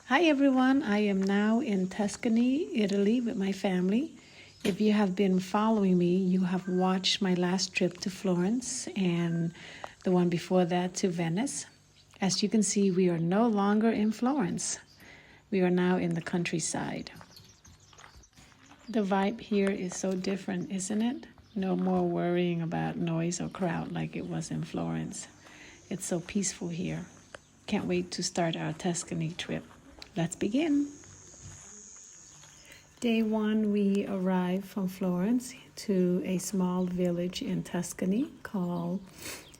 Hi everyone, I am now in Tuscany, Italy with my family. If you have been following me, you have watched my last trip to Florence and the one before that to Venice. As you can see, we are no longer in Florence. We are now in the countryside. The vibe here is so different, isn't it? No more worrying about noise or crowd like it was in Florence. It's so peaceful here. Can't wait to start our Tuscany trip. Let's begin. Day one, we arrived from Florence to a small village in Tuscany called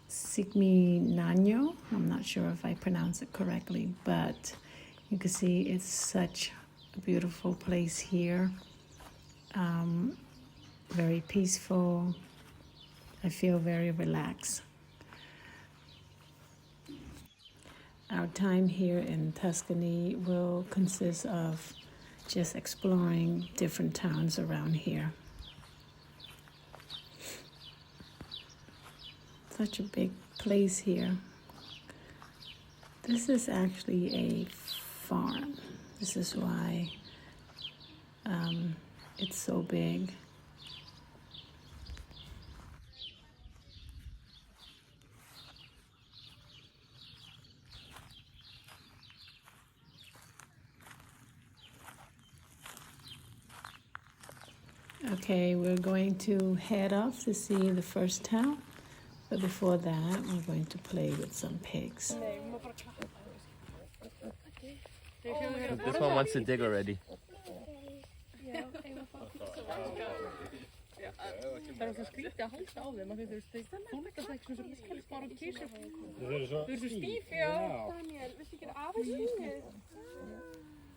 Signano. I'm not sure if I pronounce it correctly, but you can see it's such a beautiful place here. Very peaceful. I feel very relaxed. Our time here in Tuscany will consist of just exploring different towns around here. Such a big place here. This is actually a farm. This is why it's so big. Okay, we're going to head off to see the first town, but before that, we're going to play with some pigs. This one wants to dig already.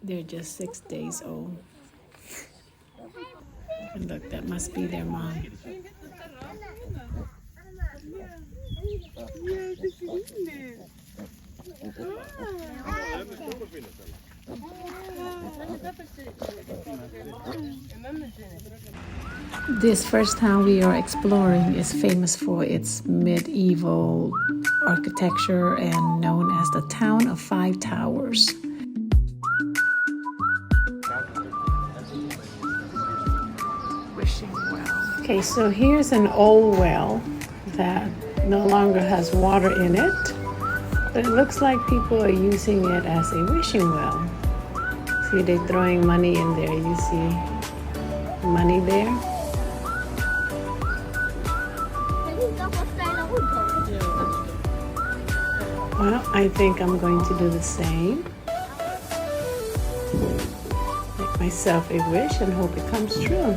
They're just 6 days old. And look, that must be their mom. This first town we are exploring is famous for its medieval architecture and known as the Town of Five Towers. Wishing well. Okay, so here's an old well that no longer has water in it, but it looks like people are using it as a wishing well. See, they're throwing money in there. You see money there? Well, I think I'm going to do the same. Make myself a wish and hope it comes true.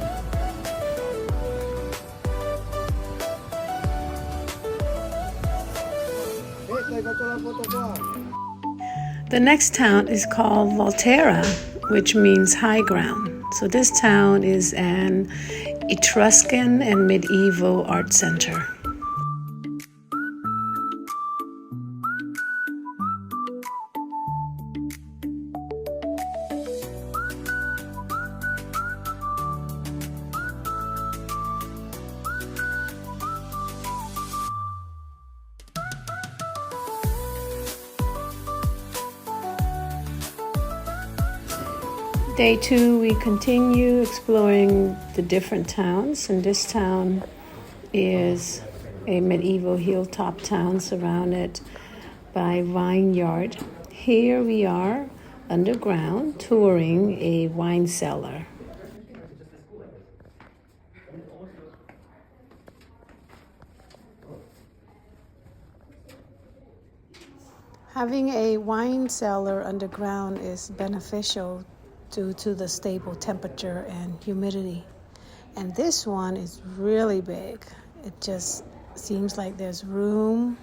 The next town is called Volterra, which means high ground. So this town is an Etruscan and medieval art center. Day two, we continue exploring the different towns, and this town is a medieval hilltop town surrounded by vineyard. Here we are underground touring a wine cellar. Having a wine cellar underground is beneficial due to the stable temperature and humidity. And this one is really big. It just seems like there's room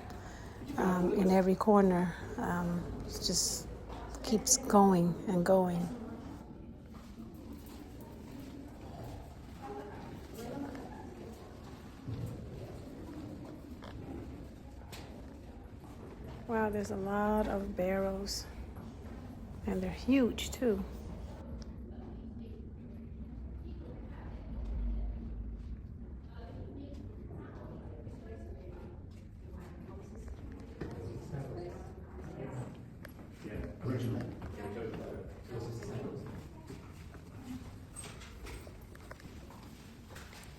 in every corner. It just keeps going and going. Wow, there's a lot of barrels, and they're huge too.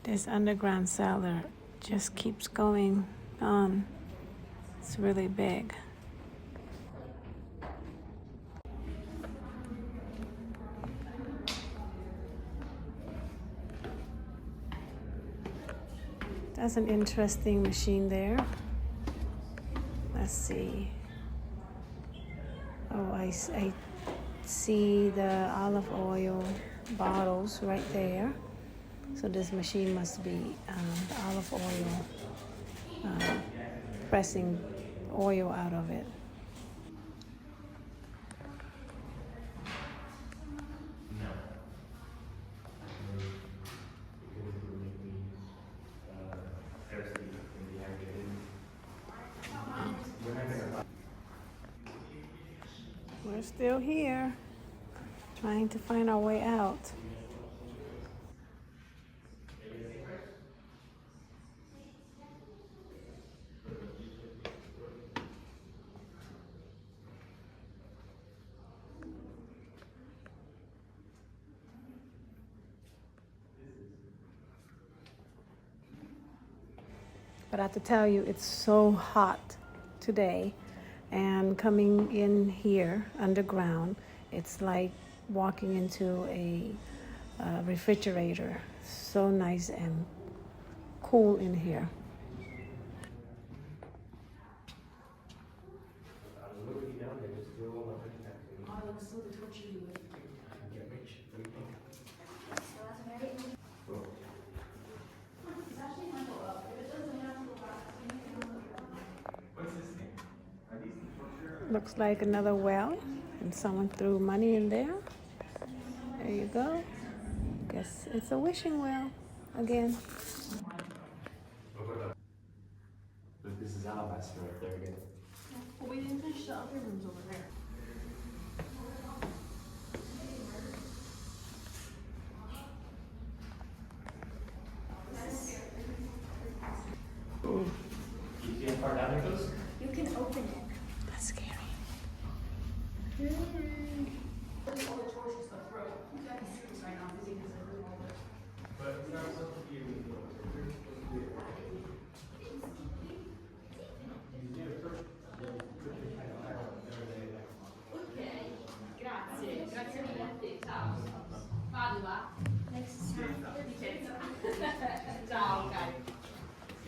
This underground cellar just keeps going on. It's really big. That's an interesting machine there. Let's see. Oh, I see the olive oil bottles right there. So this machine must be the olive oil, pressing oil out of it. We're still here, trying to find our way out. But I have to tell you, it's so hot today. And coming in here underground, it's like walking into a refrigerator. So nice and cool in here. Looks like another well, and someone threw money in there. There you go. Guess it's a wishing well again. This is alabaster right there again. Well, we didn't finish the other rooms over there. You see how far down it goes? You can open it. That's scary. All the torches go through. You guys can see this right now, busy because I blew all this. But it's not supposed to be a window. It's supposed to be a Grazie, grazie mille a te, ciao. Padova. Next time. Vicenza. Ciao, cari.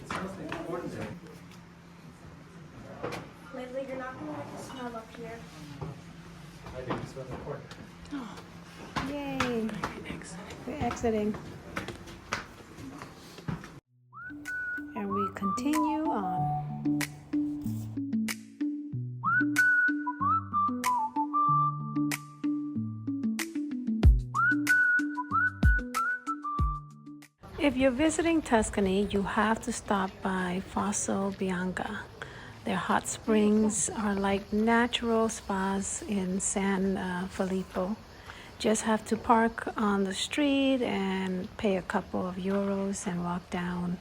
It smells like ordinary. Lately, you're not going to like the smell up here. I think it smells like pork. Yay! We're exiting. And we continue on. If you're visiting Tuscany, you have to stop by Fosso Bianca. Their hot springs are like natural spas in San Filippo. Just have to park on the street and pay a couple of euros and walk down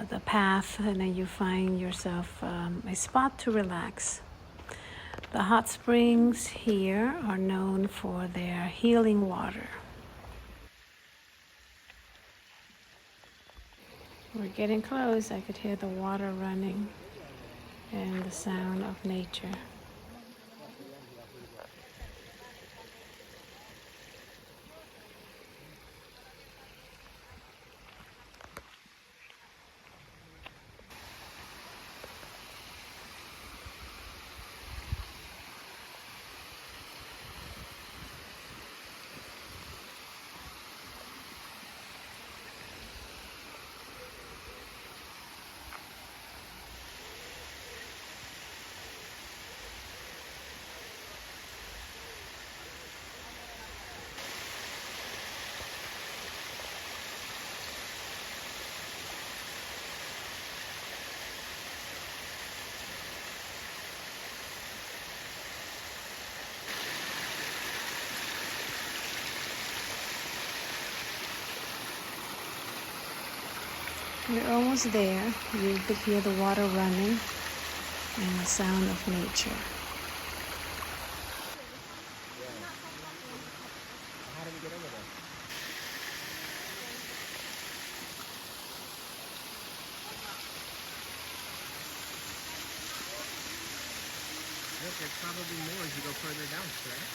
the path, and then you find yourself a spot to relax. The hot springs here are known for their healing water. We're getting close. I could hear the water running and the sound of nature. We're almost there. You could hear the water running and the sound of nature. probably more as you go further down, correct?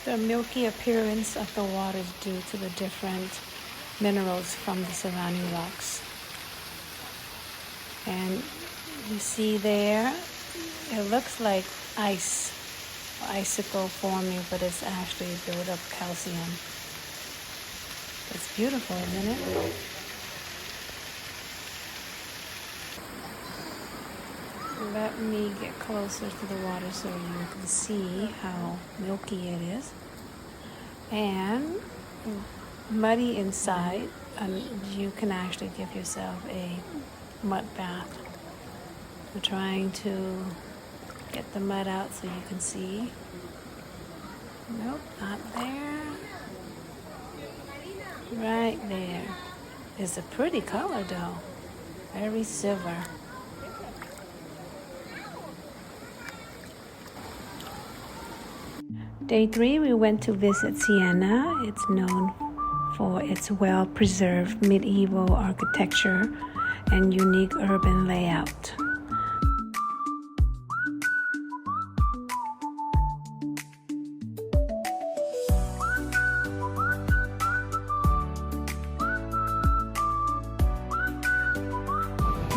The milky appearance of the water is due to the different minerals from the surrounding rocks. And you see there, it looks like ice, icicle forming, but it's actually built up calcium. It's beautiful, isn't it? Let me get closer to the water so you can see how milky it is. And muddy inside, and you can actually give yourself a mud bath. I'm trying to get the mud out so you can see. Nope, not there. Right there. It's a pretty color though. Very silver. Day 3, we went to visit Siena. It's known for its well-preserved medieval architecture and unique urban layout.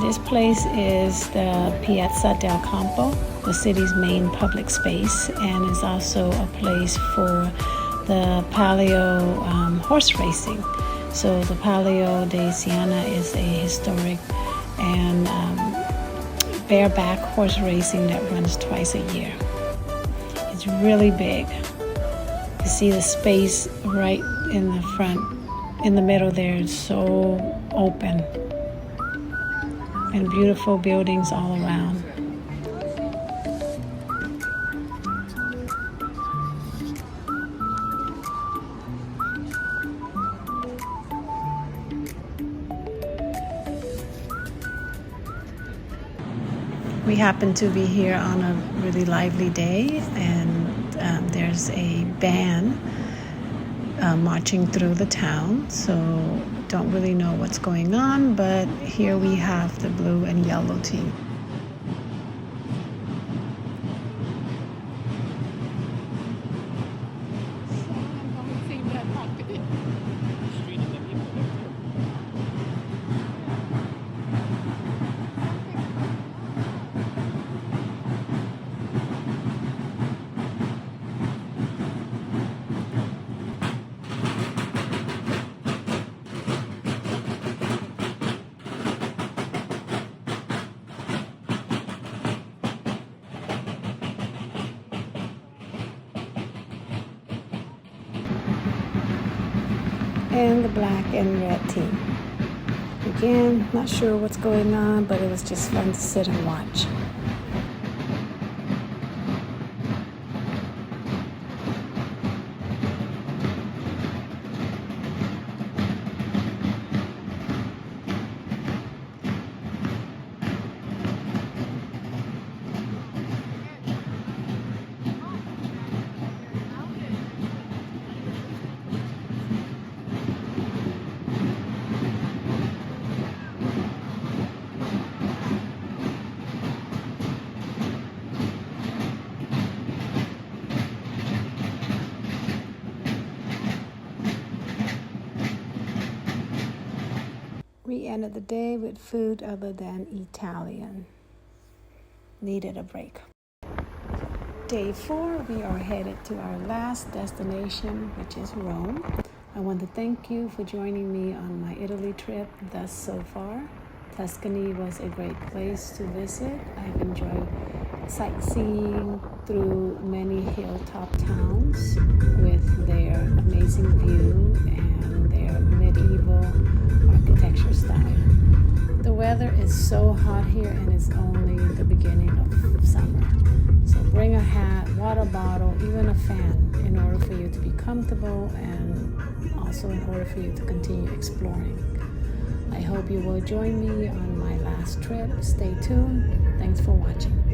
This place is the Piazza del Campo, the city's main public space, and is also a place for the Palio horse racing. So the Palio di Siena is a historic and bareback horse racing that runs twice a year. It's really big. You see the space right in the front, in the middle there, is so open. And beautiful buildings all around. We happen to be here on a really lively day, and there's a band marching through the town, so don't really know what's going on, but here we have the blue and yellow team. And the black and red team. Again, not sure what's going on, but it was just fun to sit and watch. We ended the day with food other than Italian. Needed a break. Day 4, we are headed to our last destination, which is Rome. I want to thank you for joining me on my Italy trip thus so far. Tuscany was a great place to visit. I've enjoyed sightseeing through many hilltop towns with their amazing view and their medieval architecture style. The weather is so hot here, and it's only the beginning of summer. So bring a hat, water bottle, even a fan in order for you to be comfortable, and also in order for you to continue exploring. I hope you will join me on my last trip. Stay tuned. Thanks for watching.